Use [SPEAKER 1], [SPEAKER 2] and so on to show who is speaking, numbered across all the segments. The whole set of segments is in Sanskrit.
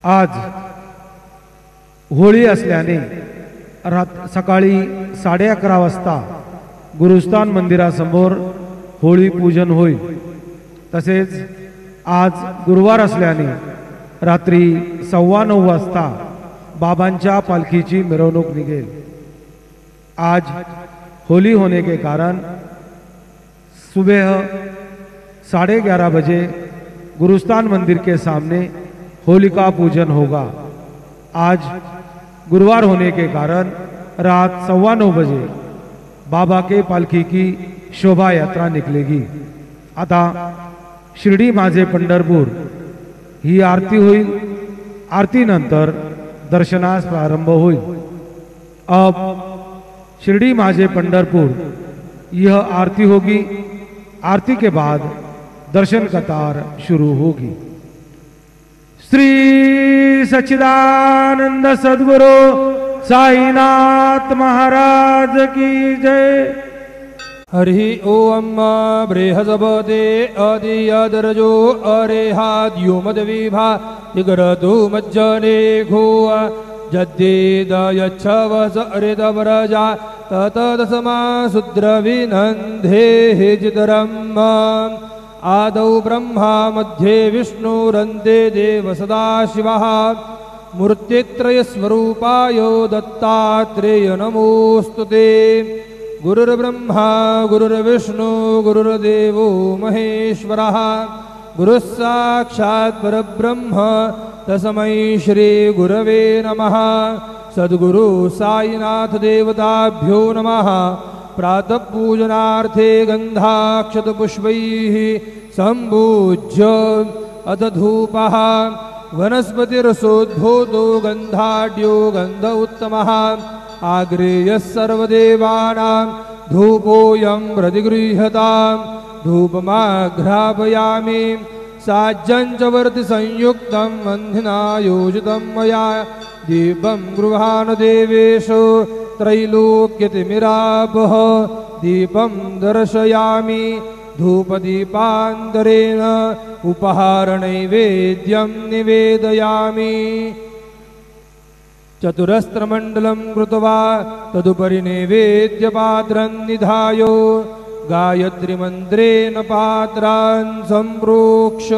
[SPEAKER 1] आज होळी असल्याने सकाळी 11:30 वाजता गुरुस्थान मंदिरासमोर होळी पूजन होईल। तसेच आज गुरुवार असल्याने रात्री 9:15 वाजता बाबांच्या पालखीची मिरवणूक निघेल। आज होली होने के कारण सुबह 11:30 बजे गुरुस्थान मंदिर के सामने होलिका पूजन होगा। आज गुरुवार होने के कारण रात 9:15 बजे बाबा के पालखी की शोभा यात्रा निकलेगी। आता शिर्डी माझे पंढरपूर ही आरती होईल। आरती नंतर दर्शनास प्रारंभ होईल। अब शिर्डी माझे पंढरपुर यह आरती होगी। आरती के बाद दर्शन कतार शुरू होगी। श्री सच्चिदानंद सद्गुरु साईनाथ महाराज की जय।
[SPEAKER 2] हरि ओम बृहस्पते अदियदरजो अरेहाद्यो मदविभा इगरदो मज्जने घो जद्देदयच्छवस अरिदवरजा ततदसमा शूद्रविनन्धे जितरम् आदौ ब्रह्मा मध्ये विष्णुरन्ते देव सदाशिवः मूर्तित्रयस्वरूपाय दत्तात्रेय नमोस्तुते। गुरुर्ब्रह्मा गुरुर्विष्णु गुरुर्देवो महेश्वरः गुरुः साक्षात् परब्रह्म तस्मै श्री गुरवे नमः। सद्गुरु साईनाथ देवताभ्यो नमः। प्रातः पूजनार्थे गन्धाक्षतपुष्पैः सम्पूज्य अथ धूपः वनस्पतिरसोद्भूतो गन्धाढ्यो गन्ध उत्तमः आग्रेयः सर्वदेवानां धूपोऽयं प्रतिगृह्यतां धूपमाघ्रापयामि साज्यं च वर्ति संयुक्तं वह्निना योजितं मया दीपं गृहाण देवेषु त्रैलोक्यतिमिरापः दीपं दर्शयामि धूपदीपान्तरेण उपहारनैवेद्यं निवेदयामि। चतुरस्त्रमण्डलं कृत्वा तदुपरि नैवेद्यपात्रं निधाय गायत्रीमन्त्रेण पात्रान् सम्प्रोक्ष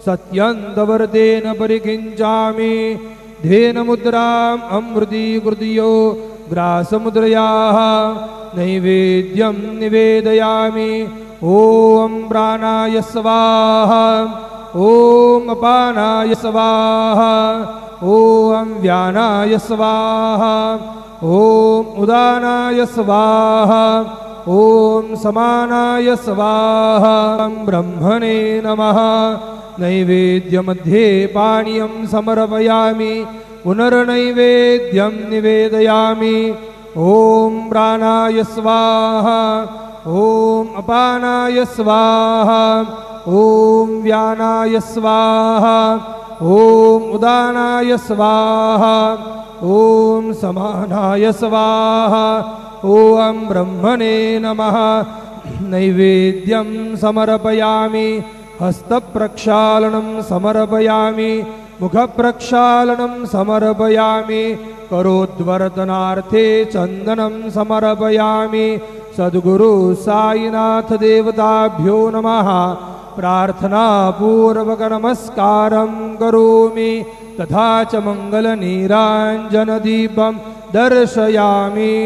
[SPEAKER 2] सत्यन्तवर्तेन परिकिञ्चामि धेनमुद्राम् अमृतीकृत्यो ग्रासमुद्रयाः नैवेद्यं निवेदयामि। ॐ प्राणाय स्वाहा ॐ अपानाय स्वाहा ॐ व्यानाय स्वाहा ॐ उदानाय स्वाहा ॐ समानाय स्वाहा। ब्रह्मणे नमः। नैवेद्यमध्ये पानीयं समर्पयामि पुनर्नैवेद्यं निवेदयामि। ॐ प्राणाय स्वाहा ॐ अपानाय स्वाहा ॐ व्यानाय स्वाहा ॐ उदानाय स्वाहा ॐ समानाय स्वाहा। ॐ ब्रह्मणे नमः। नैवेद्यं समर्पयामि हस्तप्रक्षालनं समर्पयामि मुखप्रक्षालनं समर्पयामि करोद्वर्तनार्थे चन्दनं समर्पयामि। सद्गुरु साईनाथ देवताभ्यो नमः। प्रार्थनापूर्वक नमस्कारं करोमि तथा च मङ्गलनीराञ्जनदीपं दर्शयामि।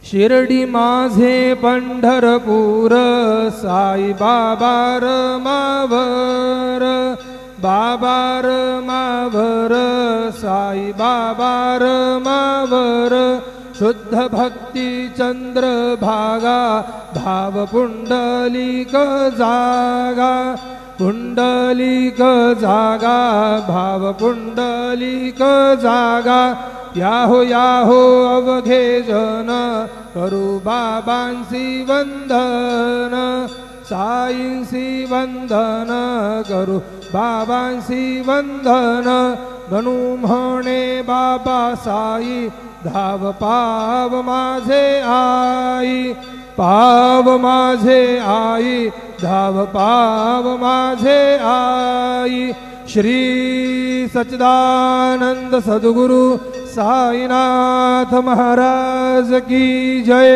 [SPEAKER 2] शिर्डी माझे पंढरपूर साई बाबार मावर बाबार मावर साई बाबार मावर शुद्ध भक्ति चंद्र भागा भाव पुंडलिक जागा पुंडलिक जागा भाव पुंडलिक जागा। याहो याहो अवघे जन करू बाबांसी वंदन साईंसी वंदन करू बाबांसी वंदन गणू म्हणे बाबा साई धाव पाव माझे आई पाव माझे आई धाव पाव माझे आई श्री सच्चिदानंद सद्गुरु साईनाथ महाराज की जय।